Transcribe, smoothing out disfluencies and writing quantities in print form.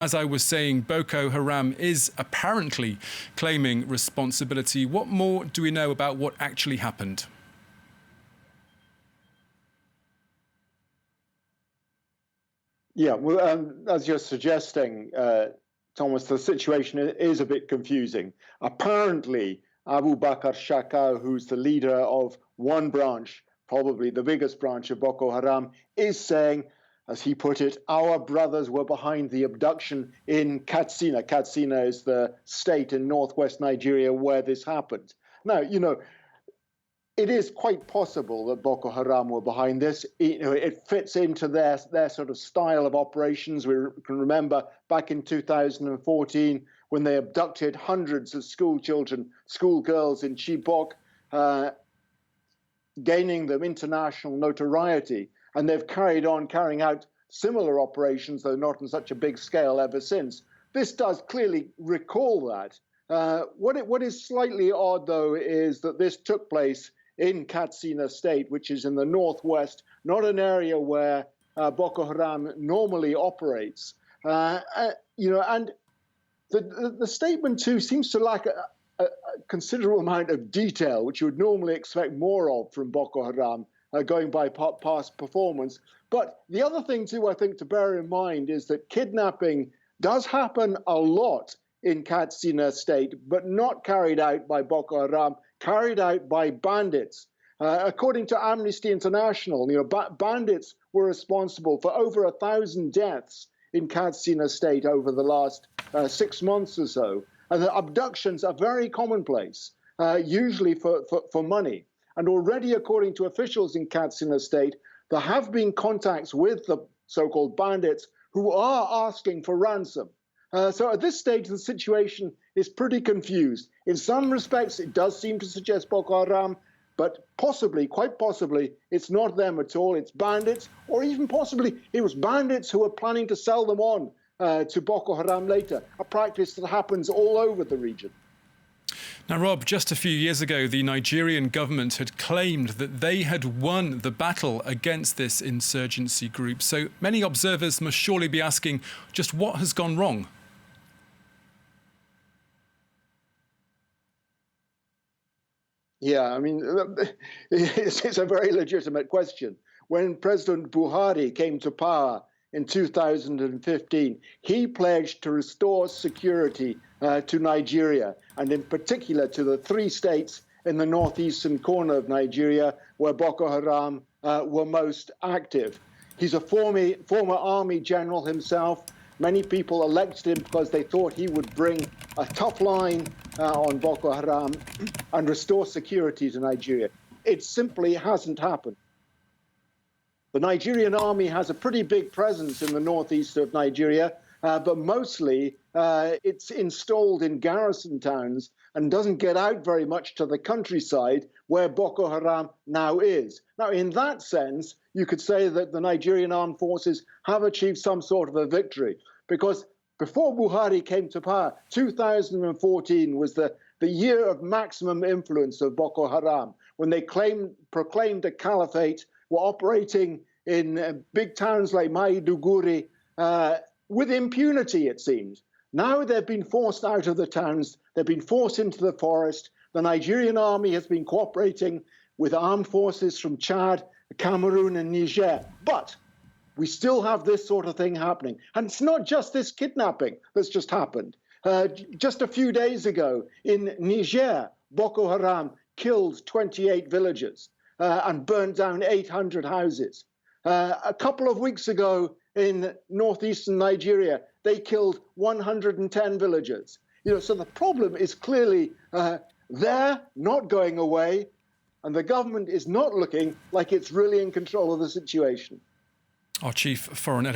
As I was saying, Boko Haram is apparently claiming responsibility. What more do we know about what actually happened? Yeah, well, as you're suggesting, Thomas, the situation is a bit confusing. Apparently, Abu Bakr Shaka, who's the leader of one branch, probably the biggest branch of Boko Haram, is saying, as he put it, our brothers were behind the abduction in Katsina. Katsina is the state in northwest Nigeria where this happened. Now, it is quite possible that Boko Haram were behind this. It fits into their sort of style of operations. We can remember back in 2014 when they abducted hundreds of school children, schoolgirls in Chibok, gaining them international notoriety. And they've carried on carrying out similar operations, though not on such a big scale ever since. This does clearly recall that. What is slightly odd, though, is that this took place in Katsina State, which is in the northwest, not an area where Boko Haram normally operates. And the statement, too, seems to lack a considerable amount of detail, which you would normally expect more of from Boko Haram, going by past performance. But the other thing, too, I think to bear in mind is that kidnapping does happen a lot in Katsina State, but not carried out by Boko Haram, carried out by bandits. According to Amnesty International, bandits were responsible for over 1,000 deaths in Katsina State over the last 6 months or so. And the abductions are very commonplace, usually for money. And already, according to officials in Katsina State, there have been contacts with the so-called bandits who are asking for ransom. So at this stage, the situation is pretty confused. In some respects, it does seem to suggest Boko Haram, but possibly, quite possibly, it's not them at all. It's bandits, or even possibly it was bandits who were planning to sell them on to Boko Haram later, a practice that happens all over the region. Now, Rob, just a few years ago, the Nigerian government had claimed that they had won the battle against this insurgency group. So many observers must surely be asking just what has gone wrong. Yeah, I mean, it's a very legitimate question. When President Buhari came to power in 2015, he pledged to restore security to Nigeria, and in particular to the 3 states in the northeastern corner of Nigeria where Boko Haram were most active. He's a former army general himself. Many people elected him because they thought he would bring a tough line on Boko Haram and restore security to Nigeria. It simply hasn't happened. The Nigerian army has a pretty big presence in the northeast of Nigeria, but mostly it's installed in garrison towns and doesn't get out very much to the countryside where Boko Haram now is. Now, in that sense, you could say that the Nigerian armed forces have achieved some sort of a victory, because before Buhari came to power, 2014 was the year of maximum influence of Boko Haram, when they proclaimed a caliphate, were operating in big towns like Maiduguri with impunity, it seems. Now they've been forced out of the towns, they've been forced into the forest. The Nigerian army has been cooperating with armed forces from Chad, Cameroon and Niger. But we still have this sort of thing happening. And it's not just this kidnapping that's just happened. Just a few days ago in Niger, Boko Haram killed 28 villagers and burned down 800 houses. A couple of weeks ago in northeastern Nigeria, they killed 110 villagers. So the problem is clearly there, not going away, and the government is not looking like it's really in control of the situation. Our chief foreign editor.